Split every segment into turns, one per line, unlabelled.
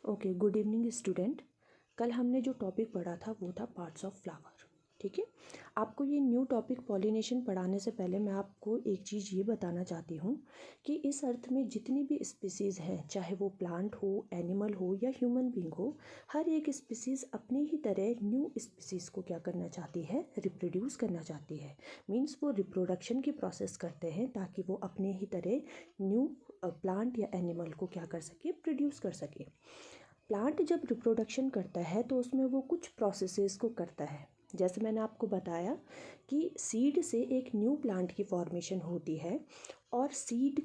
Okay, good evening student. कल हमने जो टॉपिक पढ़ा था वो था पार्ट्स ऑफ फ्लावर। ठीक है, आपको ये न्यू टॉपिक पॉलिनेशन पढ़ाने से पहले मैं आपको एक चीज़ ये बताना चाहती हूँ कि इस अर्थ में जितनी भी स्पीसीज़ हैं, चाहे वो प्लांट हो, एनिमल हो या ह्यूमन बींग हो, हर एक स्पीसीज़ अपनी ही तरह न्यू स्पीसीज़ को क्या करना चाहती है, रिप्रोड्यूस करना चाहती है। मीन्स वो रिप्रोडक्शन की प्रोसेस करते हैं ताकि वो अपने ही तरह न्यू प्लांट या एनिमल को क्या कर सके, प्रोड्यूस कर सके। प्लांट जब रिप्रोडक्शन करता है तो उसमें वो कुछ प्रोसेसेस को करता है। जैसे मैंने आपको बताया कि सीड से एक न्यू प्लांट की फॉर्मेशन होती है और सीड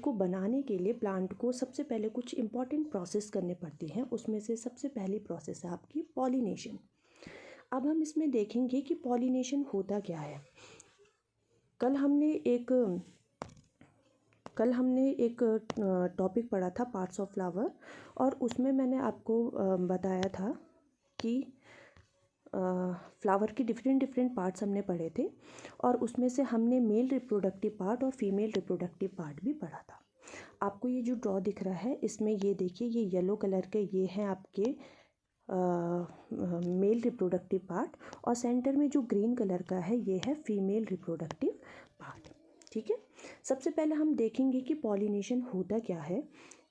को बनाने के लिए प्लांट को सबसे पहले कुछ इम्पॉर्टेंट प्रोसेस करने पड़ती हैं। उसमें से सबसे पहली प्रोसेस है आपकी पॉलिनेशन। अब हम इसमें देखेंगे कि पॉलिनेशन होता क्या है। कल हमने एक टॉपिक पढ़ा था पार्ट्स ऑफ फ्लावर, और उसमें मैंने आपको बताया था कि फ्लावर की डिफरेंट पार्ट्स हमने पढ़े थे, और उसमें से हमने मेल रिप्रोडक्टिव पार्ट और फीमेल रिप्रोडक्टिव पार्ट भी पढ़ा था। आपको ये जो ड्रॉ दिख रहा है, इसमें ये देखिए, ये येलो कलर के ये हैं आपके मेल रिप्रोडक्टिव पार्ट, और सेंटर में जो ग्रीन कलर का है ये है फीमेल रिप्रोडक्टिव पार्ट। ठीक है, सबसे पहले हम देखेंगे कि पॉलिनेशन होता क्या है।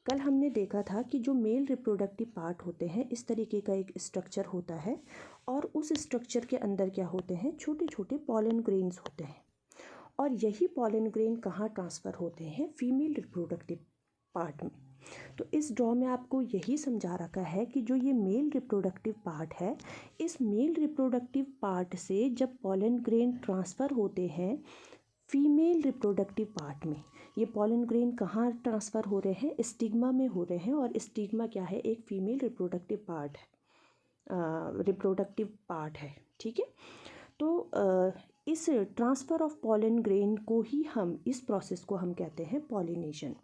कल हमने देखा था कि जो मेल रिप्रोडक्टिव पार्ट होते हैं, इस तरीके का एक स्ट्रक्चर होता है, और उस स्ट्रक्चर के अंदर क्या होते हैं, छोटे छोटे पॉलन ग्रेन्स होते हैं, और यही पॉलन ग्रेन कहाँ ट्रांसफ़र होते हैं, फीमेल रिप्रोडक्टिव पार्ट में। तो इस ड्रॉ में आपको यही समझा रखा है कि जो ये मेल रिप्रोडक्टिव पार्ट है, इस मेल रिप्रोडक्टिव पार्ट से जब पॉलन ग्रेन ट्रांसफ़र होते हैं फीमेल रिप्रोडक्टिव पार्ट में, ये पॉलन ग्रेन कहाँ ट्रांसफ़र हो रहे हैं, स्टिग्मा में हो रहे हैं, और स्टिग्मा क्या है, एक फीमेल रिप्रोडक्टिव पार्ट है। ठीक है, तो इस ट्रांसफ़र ऑफ पॉलन ग्रेन को ही इस प्रोसेस को हम कहते हैं पॉलिनेशन।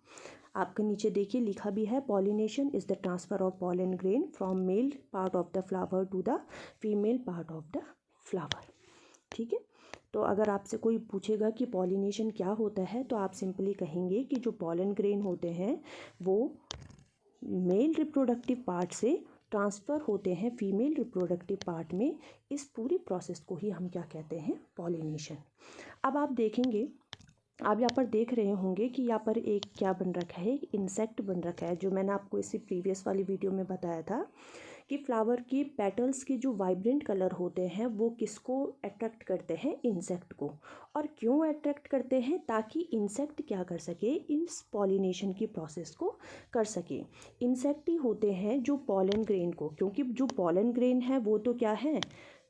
आपके नीचे देखिए लिखा भी है, pollination is the transfer of pollen grain from male part of the flower to the female part of the flower. ठीक है, तो अगर आपसे कोई पूछेगा कि पॉलिनेशन क्या होता है, तो आप सिंपली कहेंगे कि जो पॉलन ग्रेन होते हैं वो मेल रिप्रोडक्टिव पार्ट से ट्रांसफ़र होते हैं फीमेल रिप्रोडक्टिव पार्ट में। इस पूरी प्रोसेस को ही हम क्या कहते हैं, पॉलिनेशन। अब आप देखेंगे, आप यहाँ पर देख रहे होंगे कि यहाँ पर एक क्या बन रखा है, इंसेक्ट बन रखा है, जो मैंने आपको इसी प्रीवियस वाली वीडियो में बताया था कि फ्लावर की पेटल्स के जो वाइब्रेंट कलर होते हैं वो किसको अट्रैक्ट करते हैं, इंसेक्ट को। और क्यों अट्रैक्ट करते हैं, ताकि इंसेक्ट क्या कर सके, इस पॉलिनेशन की प्रोसेस को कर सके। इंसेक्ट ही होते हैं जो पॉलन ग्रेन को, क्योंकि जो पॉलन ग्रेन है वो तो क्या है,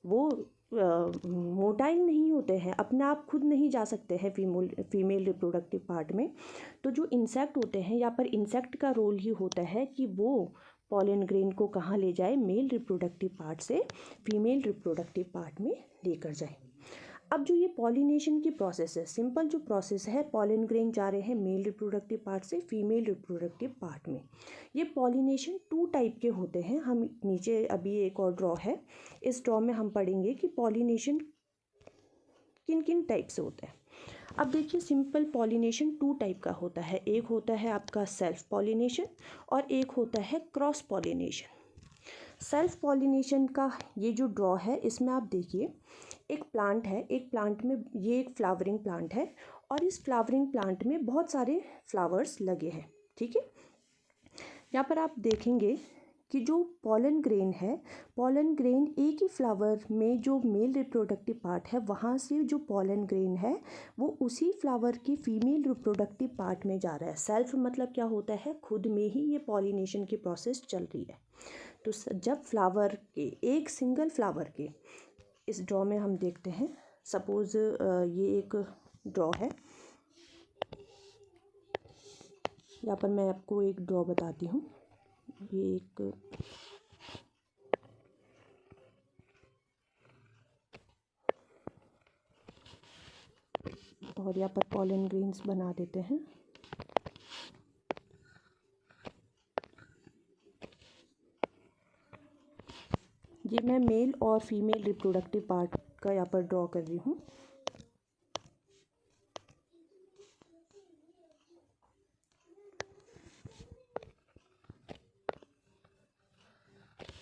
वो मोटाइल नहीं होते हैं, अपने आप खुद नहीं जा सकते हैं फीमेल रिप्रोडक्टिव पार्ट में। तो जो इंसेक्ट होते हैं, यहाँ पर इंसेक्ट का रोल ही होता है कि वो पॉलन ग्रेन को कहाँ ले जाए, मेल रिप्रोडक्टिव पार्ट से फीमेल रिप्रोडक्टिव पार्ट में लेकर जाए। अब जो ये पॉलिनेशन की प्रोसेस है, सिंपल जो प्रोसेस है, पॉलन ग्रेन जा रहे हैं मेल रिप्रोडक्टिव पार्ट से फीमेल रिप्रोडक्टिव पार्ट में। ये पॉलिनेशन 2 टाइप के होते हैं। हम नीचे अभी एक और ड्रॉ है, इस ड्रॉ में हम पढ़ेंगे कि पॉलिनेशन किन किन टाइप से होता है। अब देखिए, सिंपल पॉलिनेशन 2 टाइप का होता है। एक होता है आपका सेल्फ पॉलिनेशन, और एक होता है क्रॉस पॉलिनेशन। सेल्फ पॉलिनेशन का ये जो ड्रॉ है, इसमें आप देखिए, एक प्लांट है, एक प्लांट में ये एक फ्लावरिंग प्लांट है, और इस फ्लावरिंग प्लांट में बहुत सारे फ्लावर्स लगे हैं। ठीक है, यहाँ पर आप देखेंगे कि जो पॉलन ग्रेन है, पॉलन ग्रेन एक ही फ्लावर में जो मेल रिप्रोडक्टिव पार्ट है, वहाँ से जो पॉलन ग्रेन है वो उसी फ्लावर की फीमेल रिप्रोडक्टिव पार्ट में जा रहा है। सेल्फ मतलब क्या होता है, खुद में ही ये पॉलिनेशन की प्रोसेस चल रही है। तो जब फ्लावर के, एक सिंगल फ्लावर के, इस ड्रॉ में हम देखते हैं, सपोज़ ये एक ड्रॉ है, यहाँ पर मैं आपको एक ड्रॉ बताती हूँ। ये एक और यहाँ पर पॉलन ग्रेन्स बना देते हैं। ये मैं मेल और फीमेल रिप्रोडक्टिव पार्ट का यहाँ पर ड्रॉ कर रही हूँ।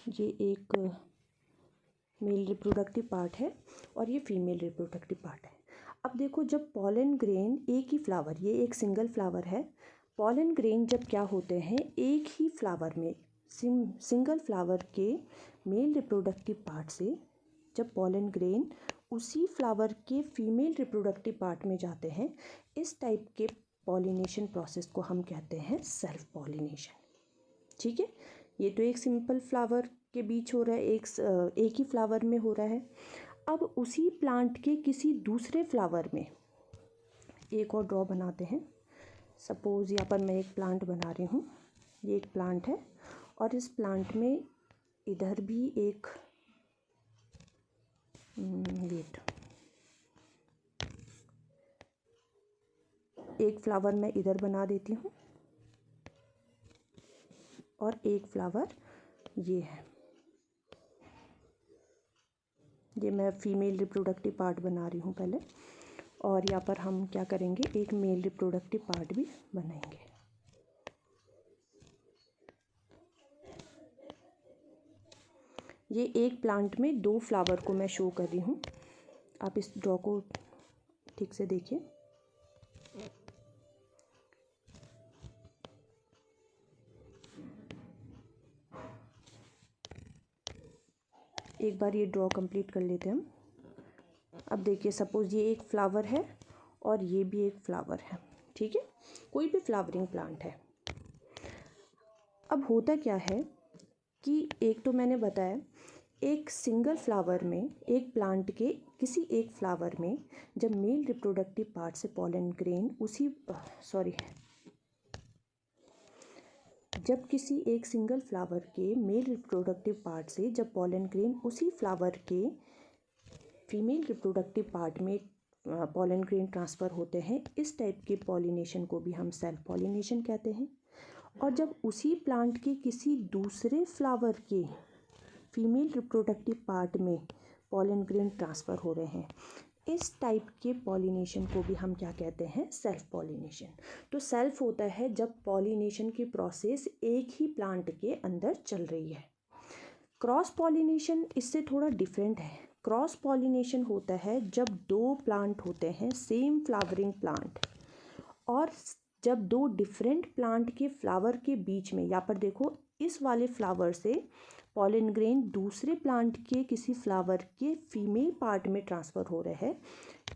ये एक मेल रिप्रोडक्टिव पार्ट है और ये फीमेल रिप्रोडक्टिव पार्ट है। अब देखो, जब पॉलन ग्रेन एक ही फ्लावर, ये एक सिंगल फ्लावर है, पॉलन ग्रेन जब क्या होते हैं एक ही फ्लावर में, सिंगल फ्लावर के मेल रिप्रोडक्टिव पार्ट से जब पॉलन ग्रेन उसी फ्लावर के फीमेल रिप्रोडक्टिव पार्ट में जाते हैं, इस टाइप के पॉलिनेशन प्रोसेस को हम कहते हैं सेल्फ पॉलिनेशन। ठीक है, ये तो एक सिंपल फ्लावर के बीच हो रहा है, एक ही फ्लावर में हो रहा है। अब उसी प्लांट के किसी दूसरे फ्लावर में एक और ड्रॉ बनाते हैं। सपोज़ यहाँ पर मैं एक प्लांट बना रही हूँ, ये एक प्लांट है और इस प्लांट में इधर भी एक एक फ्लावर मैं इधर बना देती हूँ और एक फ्लावर ये है, ये मैं फीमेल रिप्रोडक्टिव पार्ट बना रही हूँ पहले, और यहाँ पर हम क्या करेंगे, एक मेल रिप्रोडक्टिव पार्ट भी बनाएंगे। ये एक प्लांट में दो फ्लावर को मैं शो कर रही हूँ, आप इस ड्रॉ को ठीक से देखिए। एक बार ये ड्रॉ कंप्लीट कर लेते हैं हम। अब देखिए, सपोज़ ये एक फ्लावर है और ये भी एक फ्लावर है, ठीक है, कोई भी फ्लावरिंग प्लांट है। अब होता क्या है कि एक तो मैंने बताया, एक सिंगल फ्लावर में, एक प्लांट के किसी एक फ्लावर में जब मेल रिप्रोडक्टिव पार्ट से पॉलन ग्रेन जब किसी एक सिंगल फ्लावर के मेल रिप्रोडक्टिव पार्ट से जब पॉलन ग्रेन उसी फ्लावर के फीमेल रिप्रोडक्टिव पार्ट में पॉलन ग्रेन ट्रांसफ़र होते हैं, इस टाइप के पॉलिनेशन को भी हम सेल्फ पॉलिनेशन कहते हैं। और जब उसी प्लांट के किसी दूसरे फ्लावर के फीमेल रिप्रोडक्टिव पार्ट में पॉलन ग्रेन ट्रांसफ़र हो रहे हैं, इस टाइप के पॉलिनेशन को भी हम क्या कहते हैं, सेल्फ पॉलिनेशन। तो सेल्फ होता है जब पॉलिनेशन की प्रोसेस एक ही प्लांट के अंदर चल रही है। क्रॉस पॉलिनेशन इससे थोड़ा डिफरेंट है। क्रॉस पॉलिनेशन होता है जब दो प्लांट होते हैं, सेम फ्लावरिंग प्लांट, और जब दो डिफरेंट प्लांट के फ्लावर के बीच में, यहाँ पर देखो, इस वाले फ्लावर से पॉलन ग्रेन दूसरे प्लांट के किसी फ्लावर के फीमेल पार्ट में ट्रांसफ़र हो रहे हैं,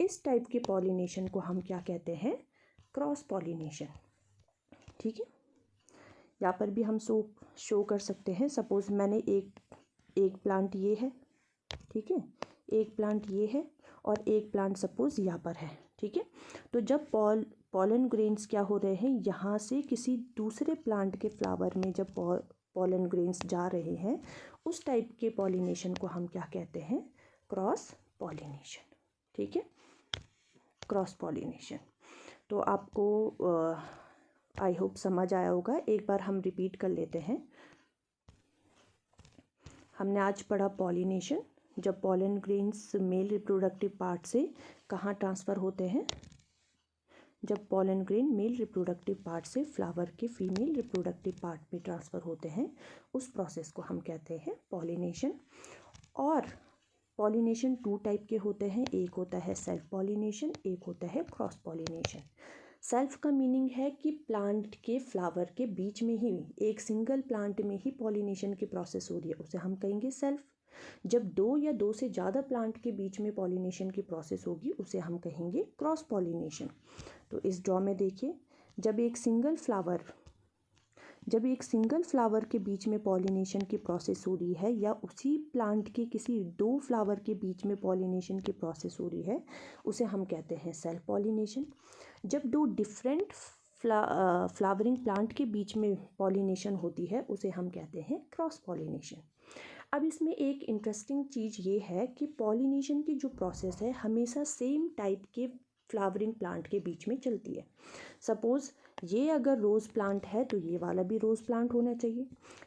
इस टाइप के पॉलिनेशन को हम क्या कहते हैं, क्रॉस पॉलिनेशन। ठीक है, यहाँ पर भी हम शो कर सकते हैं। सपोज़ मैंने एक प्लांट ये है, ठीक है, एक प्लांट ये है और एक प्लांट सपोज़ यहाँ पर है। ठीक है, तो जब पॉलन ग्रेन्स क्या हो रहे हैं, यहाँ से किसी दूसरे प्लांट के फ्लावर में जब पॉलन ग्रेन्स जा रहे हैं, उस टाइप के पॉलिनेशन को हम क्या कहते हैं, क्रॉस पॉलिनेशन। ठीक है, क्रॉस पॉलिनेशन। तो आपको आई होप समझ आया होगा। एक बार हम रिपीट कर लेते हैं। हमने आज पढ़ा पॉलिनेशन, जब pollen grains male reproductive part से कहाँ ट्रांसफ़र होते हैं, जब pollen grain male reproductive part से फ्लावर के फीमेल रिप्रोडक्टिव पार्ट में ट्रांसफ़र होते हैं, उस प्रोसेस को हम कहते हैं पॉलिनेशन। और पॉलिनेशन टू टाइप के होते हैं, एक होता है सेल्फ पॉलिनेशन, एक होता है क्रॉस पॉलिनेशन। सेल्फ का मीनिंग है कि प्लांट के फ्लावर के बीच में ही, एक सिंगल प्लांट में ही पॉलिनेशन की प्रोसेस हो रही है, उसे हम कहेंगे सेल्फ। जब दो या दो से ज़्यादा प्लांट के बीच में पॉलिनेशन की प्रोसेस होगी, उसे हम कहेंगे क्रॉस पॉलिनेशन। तो इस ड्रॉ में देखिए, जब एक सिंगल फ्लावर के बीच में पॉलिनेशन की प्रोसेस हो रही है, या उसी प्लांट के किसी दो फ्लावर के बीच में पॉलिनेशन की प्रोसेस हो रही है, उसे हम कहते हैं सेल्फ पॉलिनेशन। जब दो डिफरेंट फ्लावरिंग प्लांट के बीच में पॉलिनेशन होती है, उसे हम कहते हैं क्रॉस पॉलिनेशन। अब इसमें एक इंटरेस्टिंग चीज़ ये है कि पॉलिनेशन की जो प्रोसेस है हमेशा सेम टाइप के फ्लावरिंग प्लांट के बीच में चलती है। सपोज़ ये अगर रोज़ प्लांट है तो ये वाला भी रोज़ प्लांट होना चाहिए,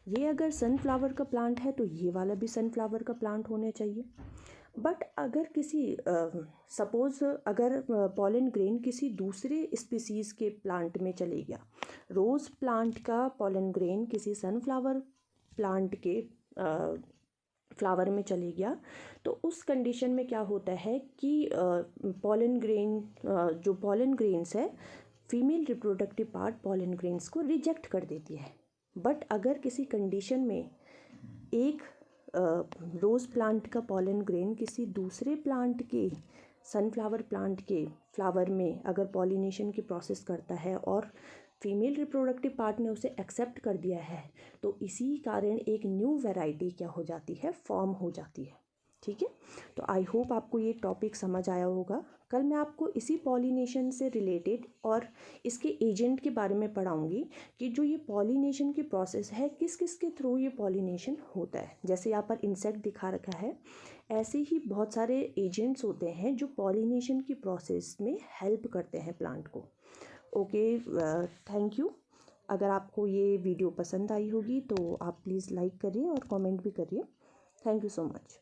ये अगर सनफ्लावर का प्लांट है तो ये वाला भी सनफ्लावर का प्लांट होना चाहिए। बट अगर सपोज़ अगर पॉलन ग्रेन किसी दूसरे स्पीसीज़ के प्लांट में चले गया, रोज़ प्लांट का पॉलन ग्रेन किसी सनफ्लावर प्लांट के फ्लावर में चले गया, तो उस कंडीशन में क्या होता है कि पॉलन ग्रेन जो पॉलन ग्रेन्स है, female reproductive part pollen grains को रिजेक्ट कर देती है। बट अगर किसी कंडीशन में एक रोज़ प्लांट का पॉलन ग्रेन किसी दूसरे प्लांट के, सनफ्लावर प्लांट के फ्लावर में अगर पॉलिनेशन की प्रोसेस करता है और फीमेल रिप्रोडक्टिव पार्ट ने उसे एक्सेप्ट कर दिया है, तो इसी कारण एक न्यू वैरायटी क्या हो जाती है, फॉर्म हो जाती है। ठीक है, तो आई होप आपको ये टॉपिक समझ आया होगा। कल मैं आपको इसी पॉलिनेशन से रिलेटेड और इसके एजेंट के बारे में पढ़ाऊंगी कि जो ये पॉलिनेशन की प्रोसेस है किस किस के थ्रू ये पॉलिनेशन होता है। जैसे यहाँ पर इंसेक्ट दिखा रखा है, ऐसे ही बहुत सारे एजेंट्स होते हैं जो पॉलिनेशन की प्रोसेस में हेल्प करते हैं प्लांट को। Okay, thank you. अगर आपको ये वीडियो पसंद आई होगी तो आप प्लीज़ लाइक करिए और कमेंट भी करिए। Thank you so much.